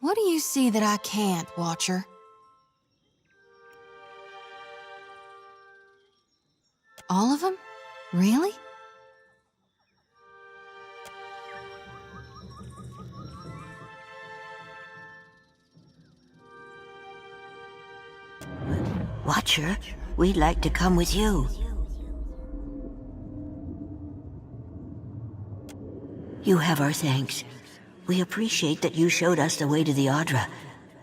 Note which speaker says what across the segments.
Speaker 1: What do you see that I can't, Watcher? All of them? Really?
Speaker 2: Watcher, we'd like to come with you. You have our thanks. We appreciate that you showed us the way to the Audra.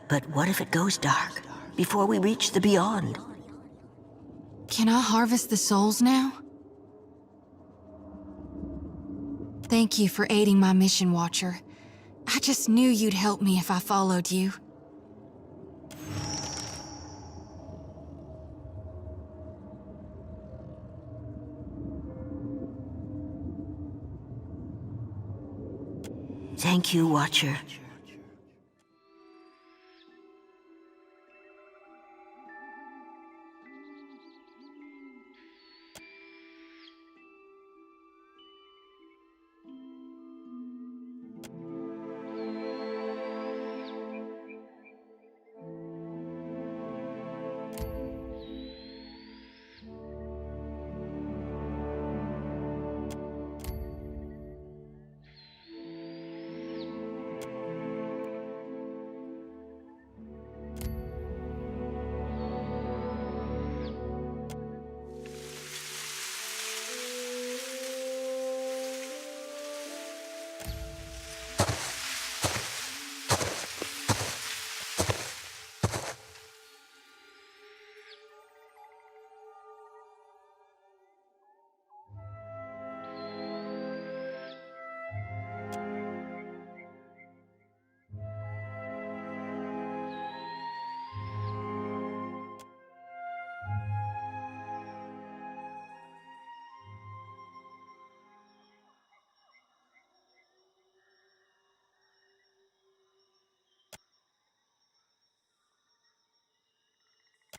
Speaker 2: But what if it goes dark, before we reach the Beyond?
Speaker 1: Can I harvest the souls now? Thank you for aiding my mission, Watcher. I just knew you'd help me if I followed you.
Speaker 2: Thank you, Watcher.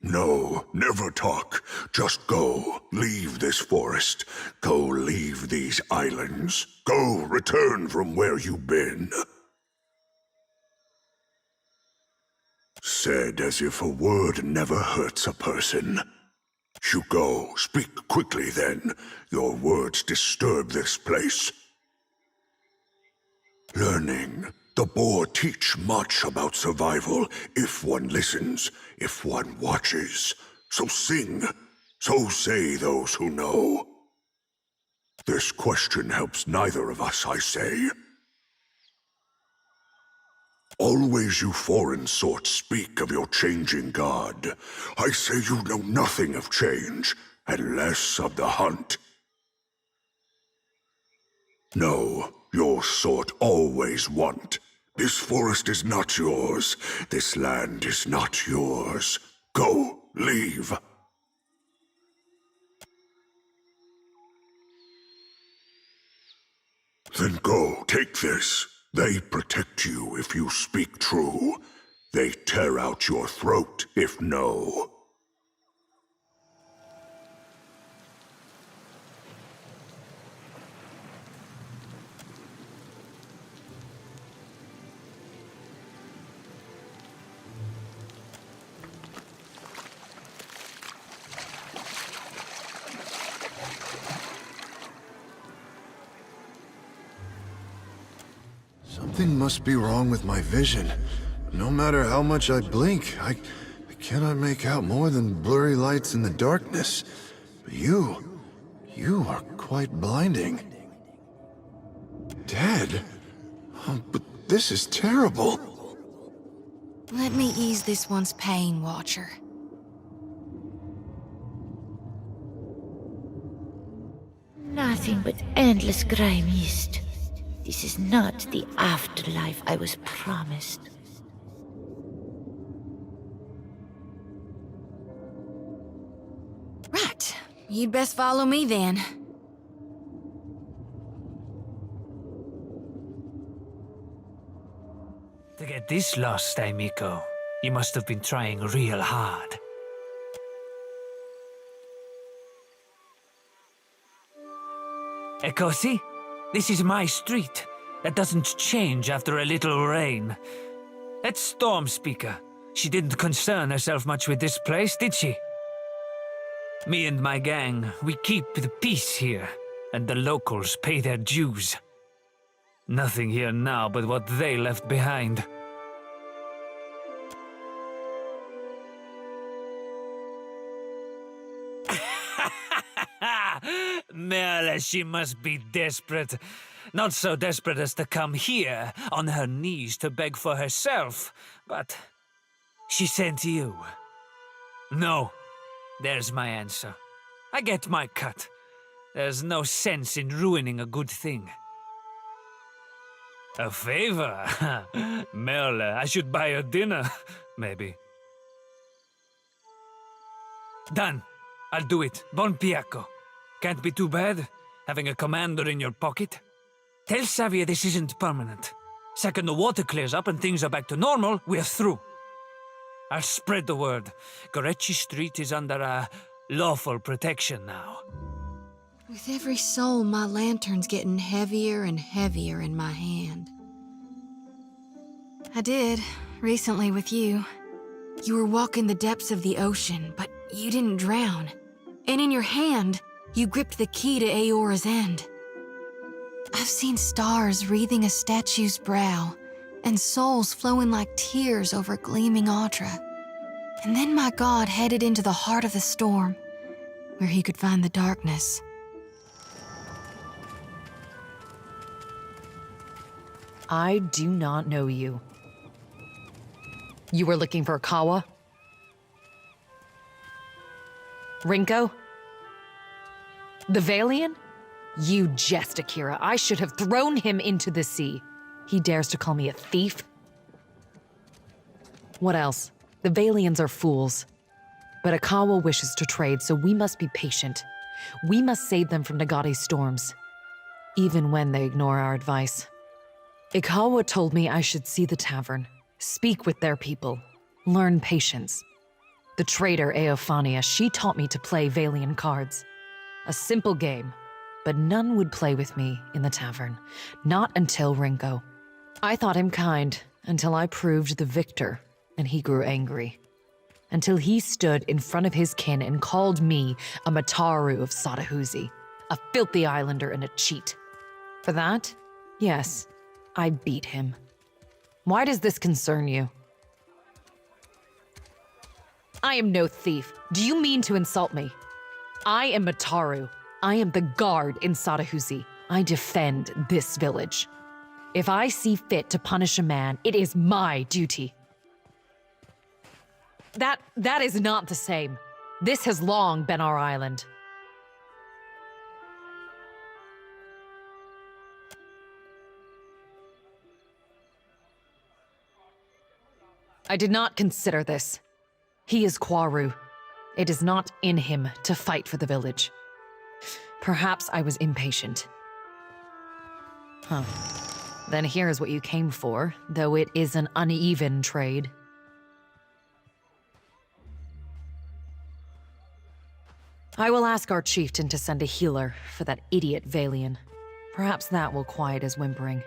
Speaker 3: No, never talk. Just go. Leave this forest. Go leave these islands. Go return from where you've been. Said as if a word never hurts a person. You go. Speak quickly then. Your words disturb this place. Learning. The boar teach much about survival if one listens, if one watches. So sing. So say those who know. This question helps neither of us, I say. Always you foreign sorts speak of your changing god. I say you know nothing of change, and less of the hunt. No, your sort always want. This forest is not yours. This land is not yours. Go, leave. Then go, take this. They protect you if you speak true. They tear out your throat if no.
Speaker 4: Something must be wrong with my vision. No matter how much I blink, I cannot make out more than blurry lights in the darkness. You are quite blinding. Dead? Oh, but this is terrible.
Speaker 1: Let me ease this one's pain, Watcher.
Speaker 5: Nothing but endless gray mist. This is not the afterlife I was promised.
Speaker 1: Right. You'd best follow me then.
Speaker 6: To get this lost, Miko, you must have been trying real hard. Ekosi, this is my street. That doesn't change after a little rain. That Storm Speaker. She didn't concern herself much with this place, did she? Me and my gang, we keep the peace here, and the locals pay their dues. Nothing here now but what they left behind. Merle, she must be desperate. Not so desperate as to come here, on her knees to beg for herself, but she sent you. No, there's my answer. I get my cut. There's no sense in ruining a good thing. A favor? Merle, I should buy her dinner, maybe. Done. I'll do it. Bon Piacco. Can't be too bad, having a commander in your pocket. Tell Xavier this isn't permanent. Second the water clears up and things are back to normal, we're through. I'll spread the word. Gorechi Street is under lawful protection now.
Speaker 1: With every soul, my lantern's getting heavier and heavier in my hand. I did, recently with you. You were walking the depths of the ocean, but you didn't drown. And in your hand, you gripped the key to Aora's end. I've seen stars wreathing a statue's brow, and souls flowing like tears over gleaming Audra. And then my god headed into the heart of the storm, where he could find the darkness.
Speaker 7: I do not know you. You were looking for Kawa? Rinko? The Valian? You jest, Akira. I should have thrown him into the sea. He dares to call me a thief? What else? The Valians are fools. But Akawa wishes to trade, so we must be patient. We must save them from Nagate's storms, even when they ignore our advice. Ikawa told me I should see the tavern, speak with their people, learn patience. The traitor Eophania, she taught me to play Valian cards. A simple game, but none would play with me in the tavern, not until Rinko. I thought him kind until I proved the victor, and he grew angry. Until he stood in front of his kin and called me a Mataru of Satahuzi, a filthy islander and a cheat. For that, yes, I beat him. Why does this concern you? I am no thief. Do you mean to insult me? I am Mataru. I am the guard in Satahuzi. I defend this village. If I see fit to punish a man, it is my duty. That is not the same. This has long been our island. I did not consider this. He is Kwaru. It is not in him to fight for the village. Perhaps I was impatient. Huh. Then here's what you came for, though it is an uneven trade. I will ask our chieftain to send a healer for that idiot Valian. Perhaps that will quiet his whimpering.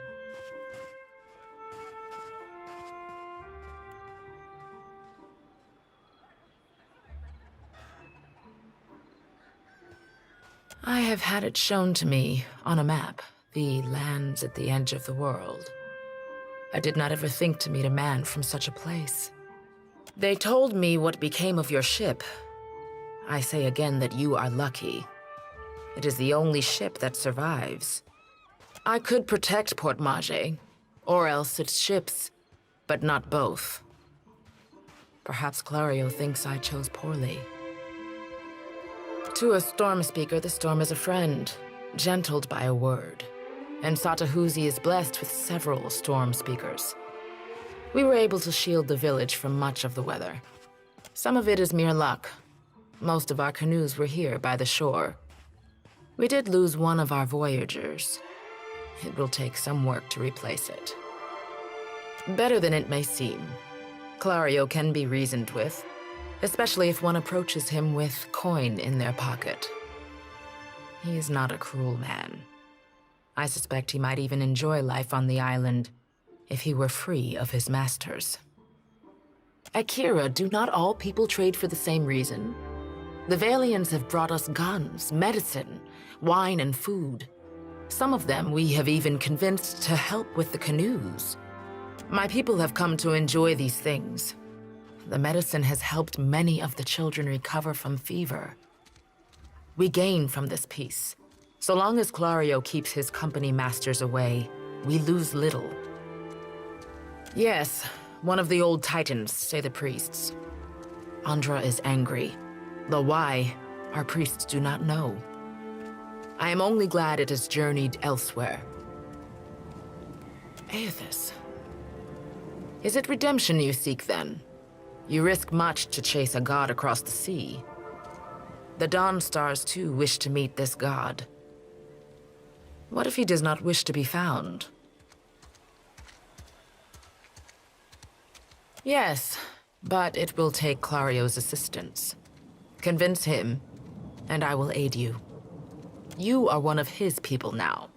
Speaker 8: I have had it shown to me on a map, the lands at the edge of the world. I did not ever think to meet a man from such a place. They told me what became of your ship. I say again that you are lucky. It is the only ship that survives. I could protect Port Mage, or else its ships, but not both. Perhaps Clario thinks I chose poorly. To a storm speaker, the storm is a friend, gentled by a word. And Satahuzi is blessed with several storm speakers. We were able to shield the village from much of the weather. Some of it is mere luck. Most of our canoes were here by the shore. We did lose one of our voyagers. It will take some work to replace it. Better than it may seem. Clario can be reasoned with, especially if one approaches him with coin in their pocket. He is not a cruel man. I suspect he might even enjoy life on the island if he were free of his masters. Akira, do not all people trade for the same reason? The Valians have brought us guns, medicine, wine, and food. Some of them we have even convinced to help with the canoes. My people have come to enjoy these things. The medicine has helped many of the children recover from fever. We gain from this peace. So long as Clario keeps his company masters away, we lose little. Yes, one of the old titans, say the priests. Andra is angry. Though why, our priests do not know. I am only glad it has journeyed elsewhere. Aethys. Is it redemption you seek, then? You risk much to chase a god across the sea. The Dawn Stars, too, wish to meet this god. What if he does not wish to be found? Yes, but it will take Clario's assistance. Convince him, and I will aid you. You are one of his people now.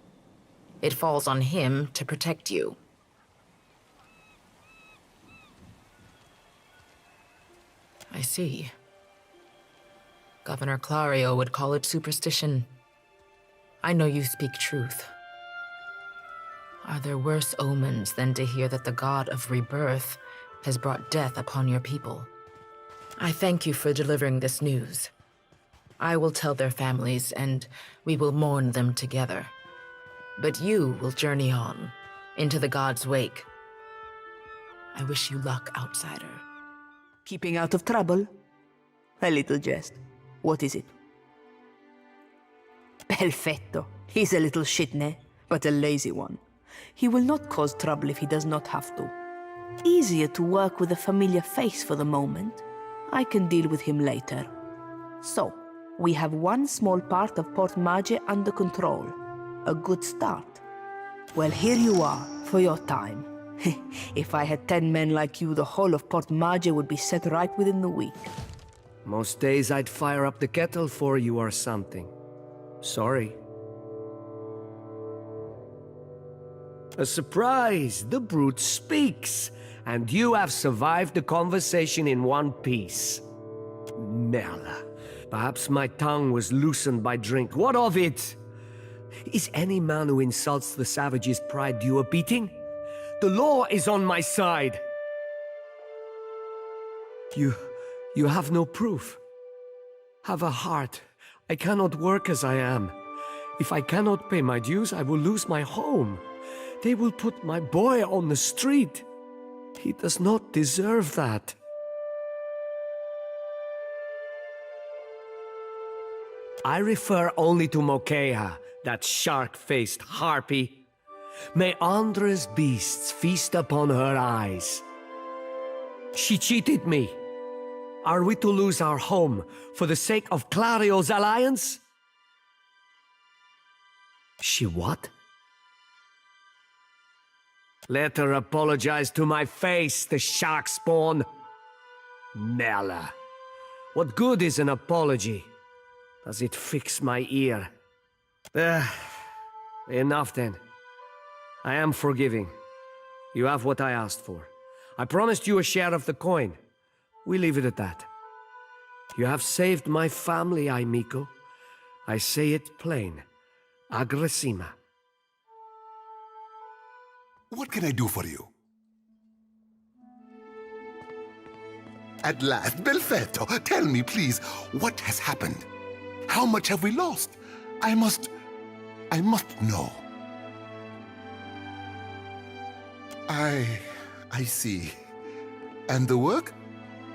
Speaker 8: It falls on him to protect you. I see. Governor Clario would call it superstition. I know you speak truth. Are there worse omens than to hear that the god of rebirth has brought death upon your people? I thank you for delivering this news. I will tell their families, and we will mourn them together. But you will journey on, into the god's wake. I wish you luck, outsider.
Speaker 9: Keeping out of trouble? A little jest. What is it? Perfetto. He's a little shitne, but a lazy one. He will not cause trouble if he does not have to. Easier to work with a familiar face for the moment. I can deal with him later. So, we have one small part of Port Mage under control. A good start. Well, here you are, for your time. If I had 10 men like you, the whole of Port Mage would be set right within the week.
Speaker 10: Most days I'd fire up the kettle for you or something. Sorry. A surprise! The brute speaks! And you have survived the conversation in one piece. Merla. Perhaps my tongue was loosened by drink. What of it? Is any man who insults the savage's pride due a beating? The law is on my side. You have no proof. Have a heart. I cannot work as I am. If I cannot pay my dues, I will lose my home. They will put my boy on the street. He does not deserve that. I refer only to Mokeha, that shark-faced harpy. May Andra's beasts feast upon her eyes. She cheated me. Are we to lose our home for the sake of Clario's alliance? She what? Let her apologize to my face, the shark spawn. Merla. What good is an apology? Does it fix my ear? Enough then. I am forgiving. You have what I asked for. I promised you a share of the coin. We leave it at that. You have saved my family, Aimiko. I say it plain. Aggressima.
Speaker 11: What can I do for you? At last, Belfetto, tell me, please, what has happened? How much have we lost? I must know. I see. And the work?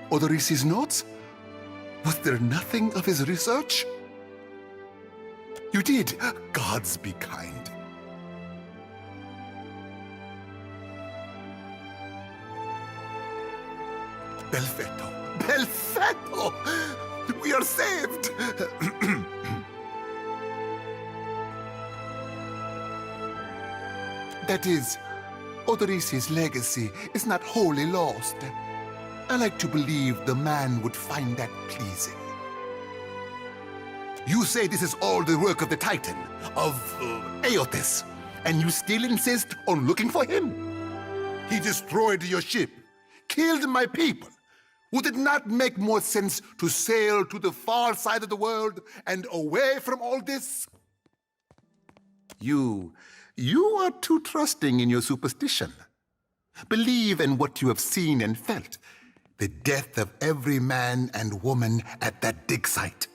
Speaker 11: Odorisi's notes? Was there nothing of his research? You did. Gods be kind. Belfetto! Belfetto! We are saved! That is, Odorisi's legacy is not wholly lost. I like to believe the man would find that pleasing. You say this is all the work of the Titan, of Aethys, and you still insist on looking for him? He destroyed your ship, killed my people, Would it not make more sense to sail to the far side of the world and away from all this? You are too trusting in your superstition. Believe in what you have seen and felt. The death of every man and woman at that dig site.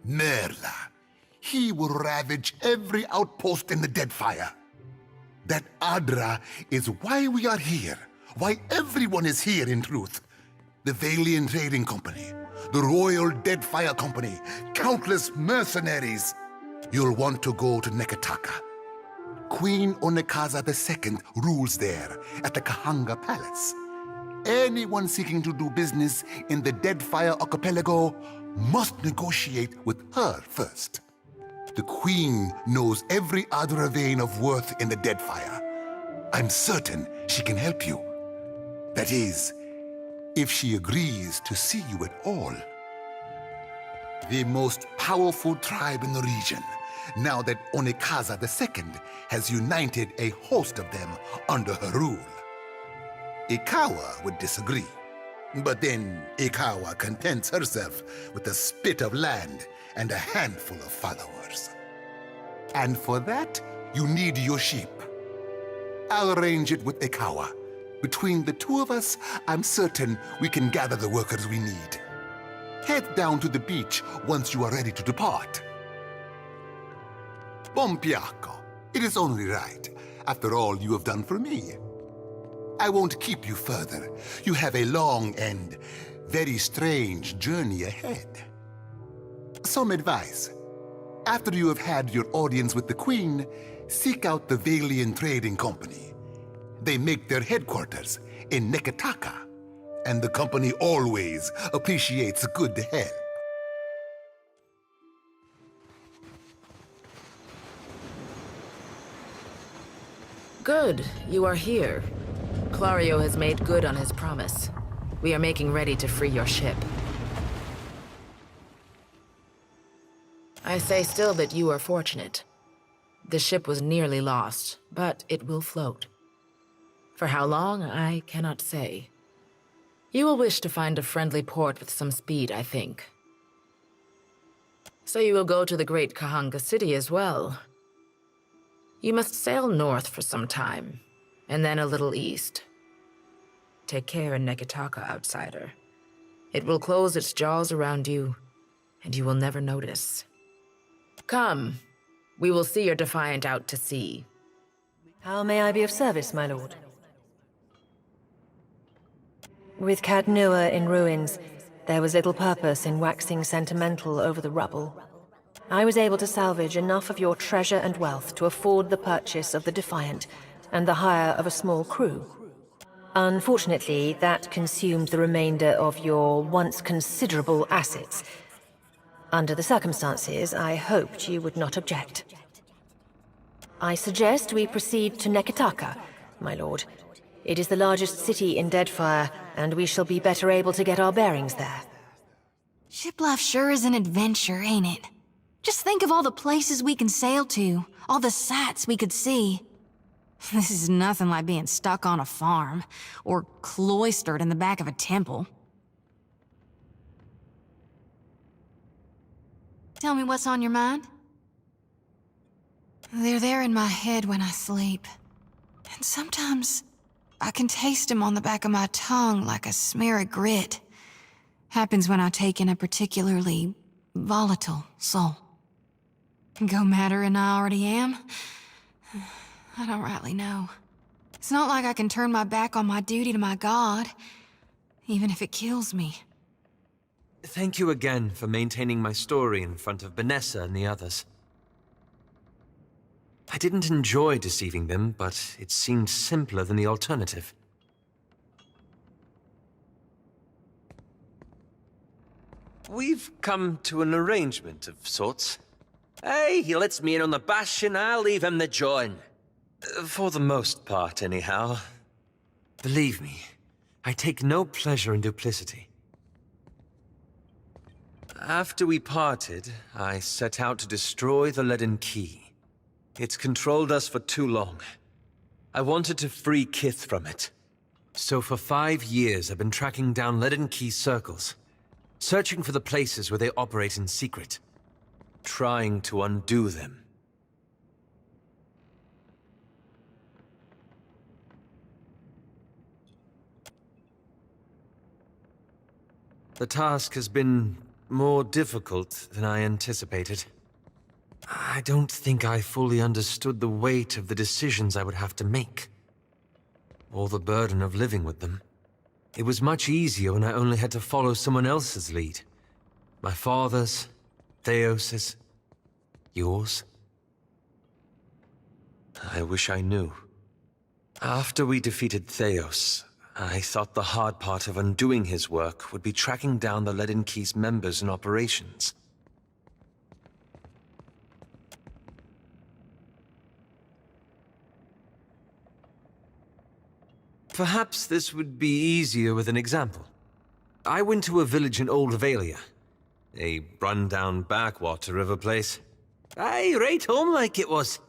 Speaker 11: Merla. He will ravage every outpost in the Deadfire. That Adra is why we are here. Why everyone is here, in truth. The Valiant Trading Company, the Royal Deadfire Company, countless mercenaries. You'll want to go to Neketaka. Queen Onekaza II rules there at the Kahanga Palace. Anyone seeking to do business in the Deadfire Archipelago must negotiate with her first. The Queen knows every Adra vein of worth in the Deadfire. I'm certain she can help you. That is, if she agrees to see you at all. The most powerful tribe in the region, now that Onekaza II has united a host of them under her rule. Ikawa would disagree, but then Ikawa contents herself with a spit of land and a handful of followers. And for that, you need your sheep. I'll arrange it with Ikawa. Between the two of us, I'm certain we can gather the workers we need. Head down to the beach once you are ready to depart. Bompiaco, it is only right, after all you have done for me. I won't keep you further. You have a long and very strange journey ahead. Some advice. After you have had your audience with the Queen, seek out the Valiant Trading Company. They make their headquarters in Neketaka, and the company always appreciates good help.
Speaker 8: Good, you are here. Clario has made good on his promise. We are making ready to free your ship. I say still that you are fortunate. The ship was nearly lost, but it will float. For how long, I cannot say. You will wish to find a friendly port with some speed, I think. So you will go to the great Kahanga city as well. You must sail north for some time, and then a little east. Take care in Neketaka, outsider. It will close its jaws around you, and you will never notice. Come, we will see your Defiant out to sea.
Speaker 12: How may I be of service, my lord? With Cadnua in ruins, there was little purpose in waxing sentimental over the rubble. I was able to salvage enough of your treasure and wealth to afford the purchase of the Defiant and the hire of a small crew. Unfortunately, that consumed the remainder of your once considerable assets. Under the circumstances, I hoped you would not object. I suggest we proceed to Neketaka, my lord. It is the largest city in Deadfire, and we shall be better able to get our bearings there.
Speaker 1: Ship life sure is an adventure, ain't it? Just think of all the places we can sail to, all the sights we could see. This is nothing like being stuck on a farm, or cloistered in the back of a temple. Tell me what's on your mind? They're there in my head when I sleep. And sometimes I can taste them on the back of my tongue like a smear of grit. Happens when I take in a particularly volatile soul. Go madder than I already am? I don't rightly know. It's not like I can turn my back on my duty to my god, even if it kills me.
Speaker 13: Thank you again for maintaining my story in front of Vanessa and the others. I didn't enjoy deceiving them, but it seemed simpler than the alternative. We've come to an arrangement of sorts. Hey, he lets me in on the bash and I'll leave him the join. For the most part, anyhow. Believe me, I take no pleasure in duplicity. After we parted, I set out to destroy the Leaden Key. It's controlled us for too long. I wanted to free Kith from it. So for 5 years, I've been tracking down Leaden Key circles, searching for the places where they operate in secret, trying to undo them. The task has been more difficult than I anticipated. I don't think I fully understood the weight of the decisions I would have to make, or the burden of living with them. It was much easier when I only had to follow someone else's lead. My father's, Theos's, yours. I wish I knew. After we defeated Theos, I thought the hard part of undoing his work would be tracking down the Leaden Key's members and operations. Perhaps this would be easier with an example. I went to a village in Old Valia, a run-down backwater of a place. Aye, right home like it was.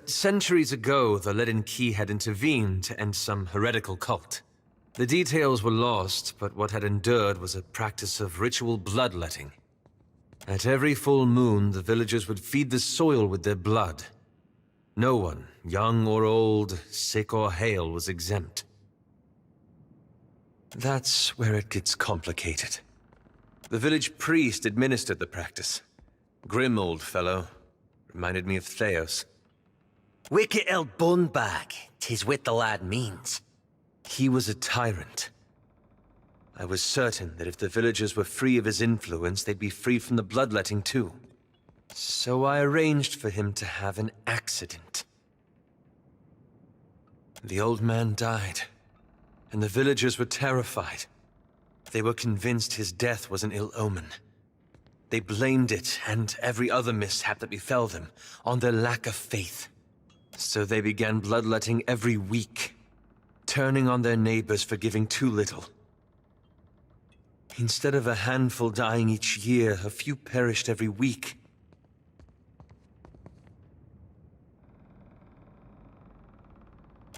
Speaker 13: Centuries ago, the Leaden Key had intervened to end some heretical cult. The details were lost, but what had endured was a practice of ritual bloodletting. At every full moon, the villagers would feed the soil with their blood. No one, young or old, sick or hale, was exempt. That's where it gets complicated. The village priest administered the practice. Grim old fellow. Reminded me of Theos.
Speaker 14: Wicked old bunbag, 'tis what the lad means.
Speaker 13: He was a tyrant. I was certain that if the villagers were free of his influence, they'd be free from the bloodletting too. So I arranged for him to have an accident. The old man died, and the villagers were terrified. They were convinced his death was an ill omen. They blamed it, and every other mishap that befell them, on their lack of faith. So they began bloodletting every week, turning on their neighbors for giving too little. Instead of a handful dying each year, a few perished every week.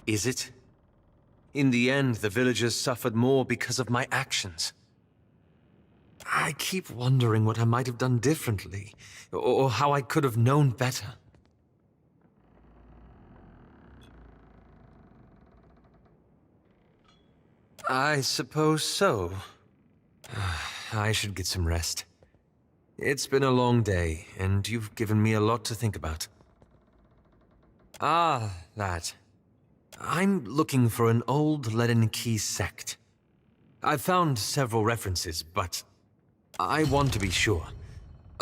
Speaker 13: Is it? In the end, the villagers suffered more because of my actions. I keep wondering what I might have done differently, or how I could have known better. I suppose so. I should get some rest. It's been a long day, and you've given me a lot to think about. Ah, that. I'm looking for an old Leaden Key sect. I've found several references, but I want to be sure.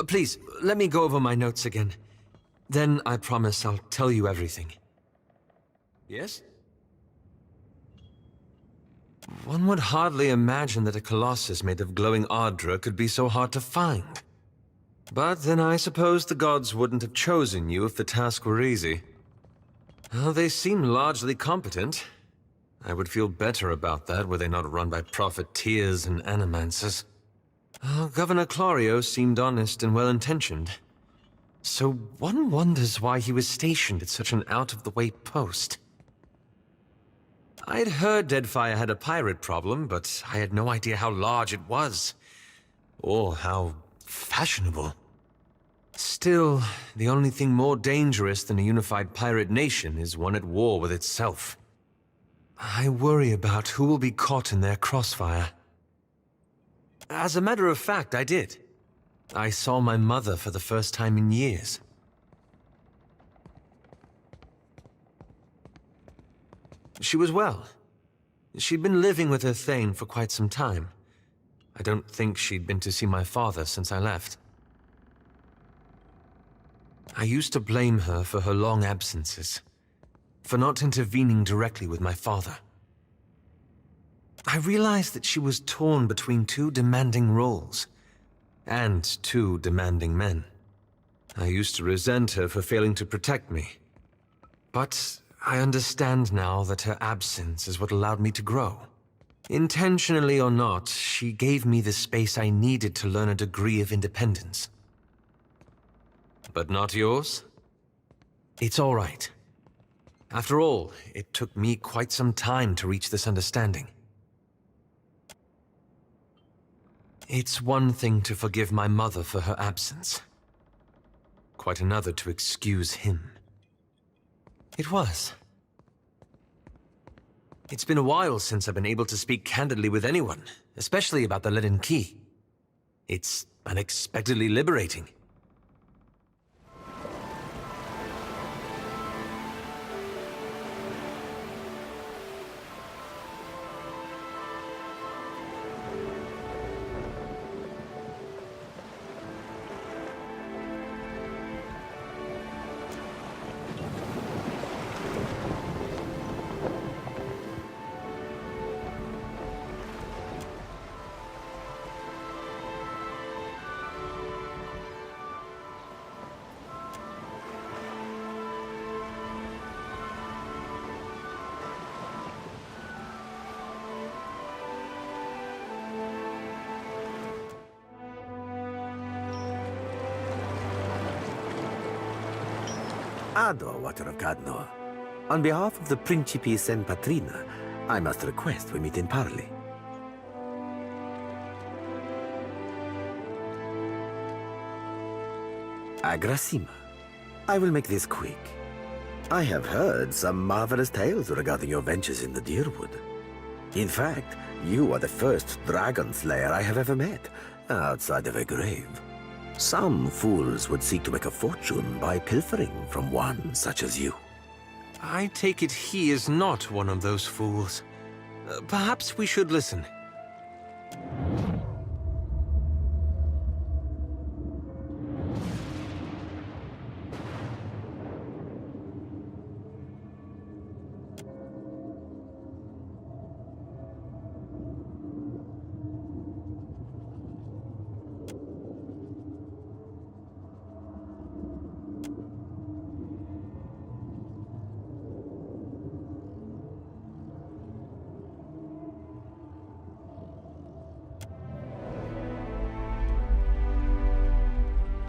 Speaker 13: Please, let me go over my notes again. Then I promise I'll tell you everything. Yes? One would hardly imagine that a colossus made of glowing Ardra could be so hard to find. But then I suppose the gods wouldn't have chosen you if the task were easy. Well, they seem largely competent. I would feel better about that were they not run by profiteers and animancers. Governor Clario seemed honest and well-intentioned. So one wonders why he was stationed at such an out-of-the-way post. I'd heard Deadfire had a pirate problem, but I had no idea how large it was. Or how fashionable. Still, the only thing more dangerous than a unified pirate nation is one at war with itself. I worry about who will be caught in their crossfire. As a matter of fact, I did. I saw my mother for the first time in years. She was well. She'd been living with her Thane for quite some time. I don't think she'd been to see my father since I left. I used to blame her for her long absences, for not intervening directly with my father. I realized that she was torn between two demanding roles, and two demanding men. I used to resent her for failing to protect me. But I understand now that her absence is what allowed me to grow. Intentionally or not, she gave me the space I needed to learn a degree of independence. But not yours? It's all right. After all, it took me quite some time to reach this understanding. It's one thing to forgive my mother for her absence. Quite another to excuse him. It was. It's been a while since I've been able to speak candidly with anyone, especially about the leaden key. It's unexpectedly liberating.
Speaker 15: Ador, Water of Cadnor. On behalf of the Principes and Patrina, I must request we meet in parley. Agrasima. I will make this quick. I have heard some marvelous tales regarding your ventures in the Deerwood. In fact, you are the first dragon slayer I have ever met, outside of a grave. Some fools would seek to make a fortune by pilfering from one such as you.
Speaker 13: I take it he is not one of those fools. Perhaps we should listen.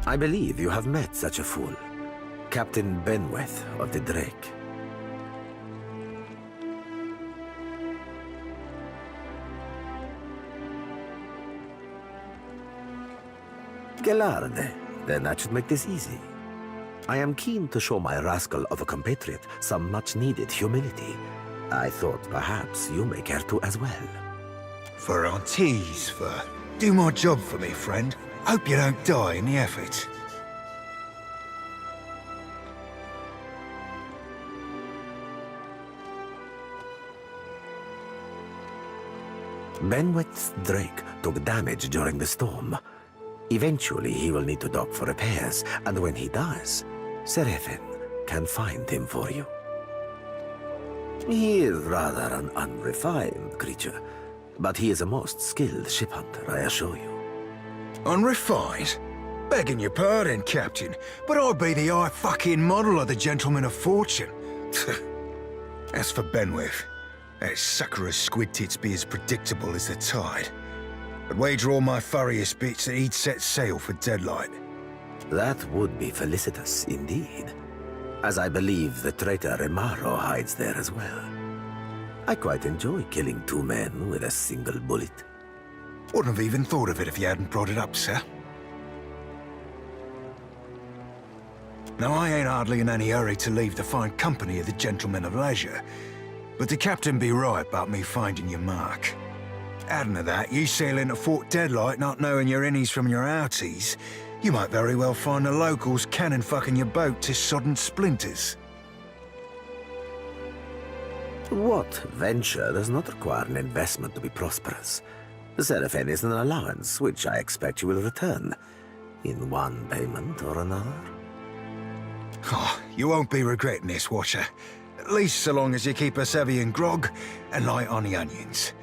Speaker 15: I believe you have met such a fool, Captain Benweth of the Drake. Gelarde, then that should make this easy. I am keen to show my rascal of a compatriot some much-needed humility. I thought perhaps you may care to as well.
Speaker 16: For Auntie's, do my job for me, friend. Hope you don't die in the effort.
Speaker 15: Benweth's Drake took damage during the storm. Eventually, he will need to dock for repairs, and when he does, Seraphin can find him for you. He is rather an unrefined creature, but he is a most skilled ship hunter, I assure you.
Speaker 16: Unrefined? Begging your pardon, Captain, but I'd be the high fucking model of the gentleman of fortune. As for Benweth, that sucker of squid tits be as predictable as the tide. I'd wager all my furriest bits that he'd set sail for Deadlight.
Speaker 15: That would be felicitous indeed, as I believe the traitor Remaro hides there as well. I quite enjoy killing two men with a single bullet.
Speaker 16: Wouldn't have even thought of it if you hadn't brought it up, sir. Now, I ain't hardly in any hurry to leave the fine company of the gentlemen of leisure, but the captain be right about me finding your mark. Adding to that, you sail into Fort Deadlight not knowing your innies from your outies, you might very well find the locals cannon fucking your boat to sodden splinters.
Speaker 15: What venture does not require an investment to be prosperous? The Seraphin is an allowance, which I expect you will return, in one payment or another.
Speaker 16: Oh, you won't be regretting this, Watcher. At least so long as you keep us heavy in grog and light on the onions.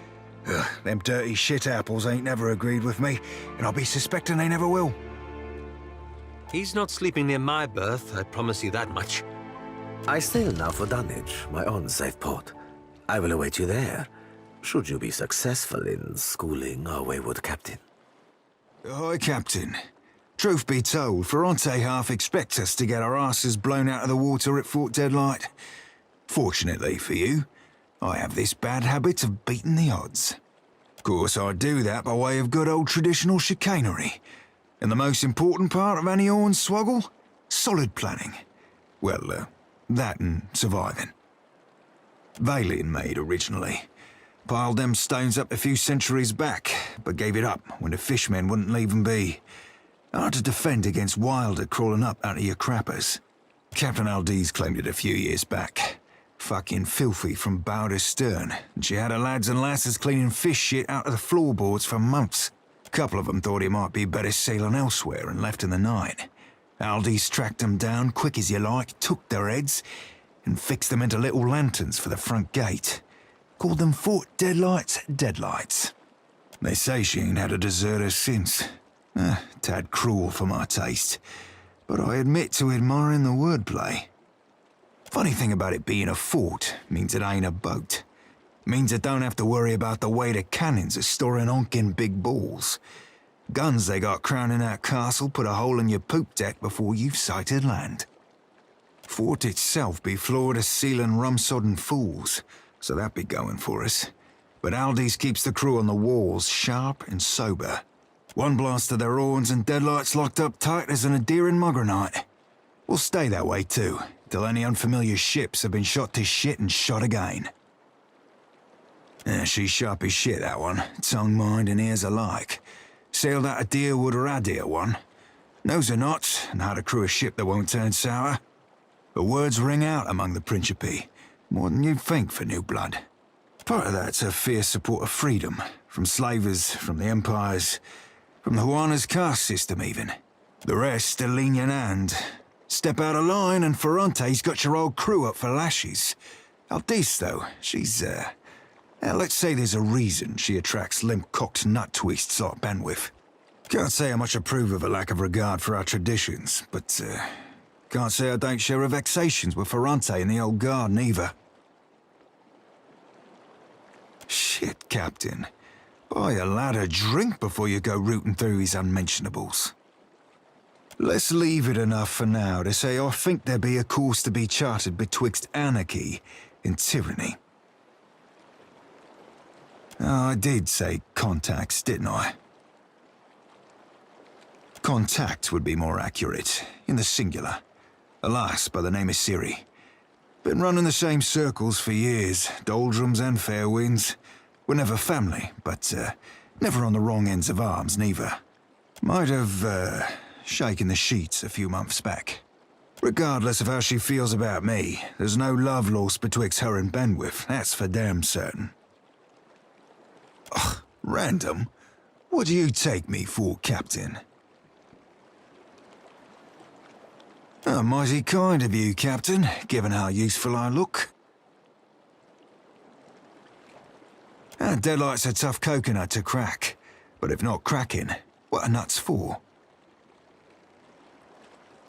Speaker 16: Ugh, them dirty shit apples ain't never agreed with me, and I'll be suspecting they never will.
Speaker 13: He's not sleeping near my berth, I promise you that much.
Speaker 15: I sail now for Dunwich, my own safe port. I will await you there, should you be successful in schooling our wayward captain.
Speaker 16: Aye, Captain. Truth be told, Ferrante half expect us to get our asses blown out of the water at Fort Deadlight. Fortunately for you, I have this bad habit of beating the odds. Of course, I do that by way of good old traditional chicanery. And the most important part of any hornswoggle? Solid planning. Well, that and surviving. Valian made originally. Piled them stones up a few centuries back, but gave it up when the fishmen wouldn't leave them be. Hard to defend against wilder crawling up out of your crappers. Captain Aldiz claimed it a few years back. Fucking filthy from bow to stern, and she had her lads and lasses cleaning fish shit out of the floorboards for months. A couple of them thought it might be better sailing elsewhere and left in the night. Aldiz tracked them down quick as you like, took their heads, and fixed them into little lanterns for the front gate. Called them Fort Deadlights. They say she ain't had a deserter since. Tad cruel for my taste, but I admit to admiring the wordplay. Funny thing about it being a fort means it ain't a boat. Means it don't have to worry about the way the cannons are storing honking big balls. Guns they got crowning that castle put a hole in your poop deck before you've sighted land. Fort itself be floor to ceiling rum-sodden fools, so that be going for us. But Aldi's keeps the crew on the walls sharp and sober. One blast of their horns and Deadlights locked up tight as an endearing mugger night. We'll stay that way too, till any unfamiliar ships have been shot to shit and shot again. She's sharp as shit, that one. Tongue, mind, and ears alike. Sailed out of Deerwood or Adir one. Knows her knots and how to crew a ship that won't turn sour. But words ring out among the Principe, more than you'd think for new blood. Part of that's her fierce support of freedom, from slavers, from the empires, from the Juana's caste system even. The rest a lenient hand. Step out of line and Ferrante's got your old crew up for lashes. Aldiz, though, she's, let's say there's a reason she attracts limp-cocked nut twists like Benwith. Can't say I much approve of a lack of regard for our traditions, but, can't say I don't share her vexations with Ferrante and the old garden either. Shit, Captain. Buy a lad a drink before you go rooting through his unmentionables. Let's leave it enough for now to say I think there be a course to be charted betwixt anarchy and tyranny. I did say contacts, didn't I? Contact would be more accurate, in the singular. A lass by the name of Siri. Been running the same circles for years, doldrums and fair winds. We're never family, but never on the wrong ends of arms, neither. Might have, shaken the sheets a few months back. Regardless of how she feels about me, there's no love lost betwixt her and Benwith, that's for damn certain. Ugh, random? What do you take me for, Captain? Mighty kind of you, Captain, given how useful I look. Deadlight's a tough coconut to crack, but if not cracking, what are nuts for?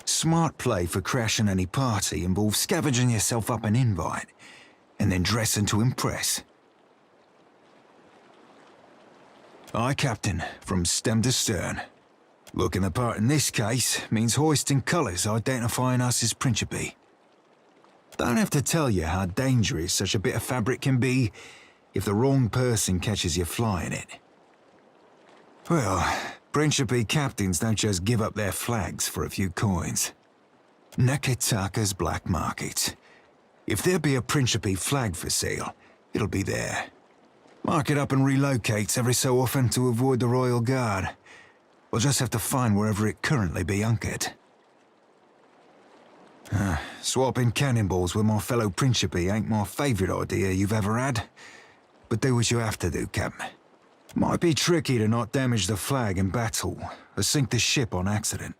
Speaker 16: Smart play for crashing any party involves scavenging yourself up an invite, and then dressing to impress. Aye, Captain, from stem to stern. Looking the part in this case means hoisting colours identifying us as Principe. Don't have to tell you how dangerous such a bit of fabric can be if the wrong person catches you flying it. Well, Principe captains don't just give up their flags for a few coins. Neketaka's black market. If there be a Principe flag for sale, it'll be there. Mark it up and relocates every so often to avoid the Royal Guard. We'll just have to find wherever it currently be anchored. Swapping cannonballs with my fellow Principe ain't my favourite idea you've ever had. But do what you have to do, Captain. Might be tricky to not damage the flag in battle, or sink the ship on accident.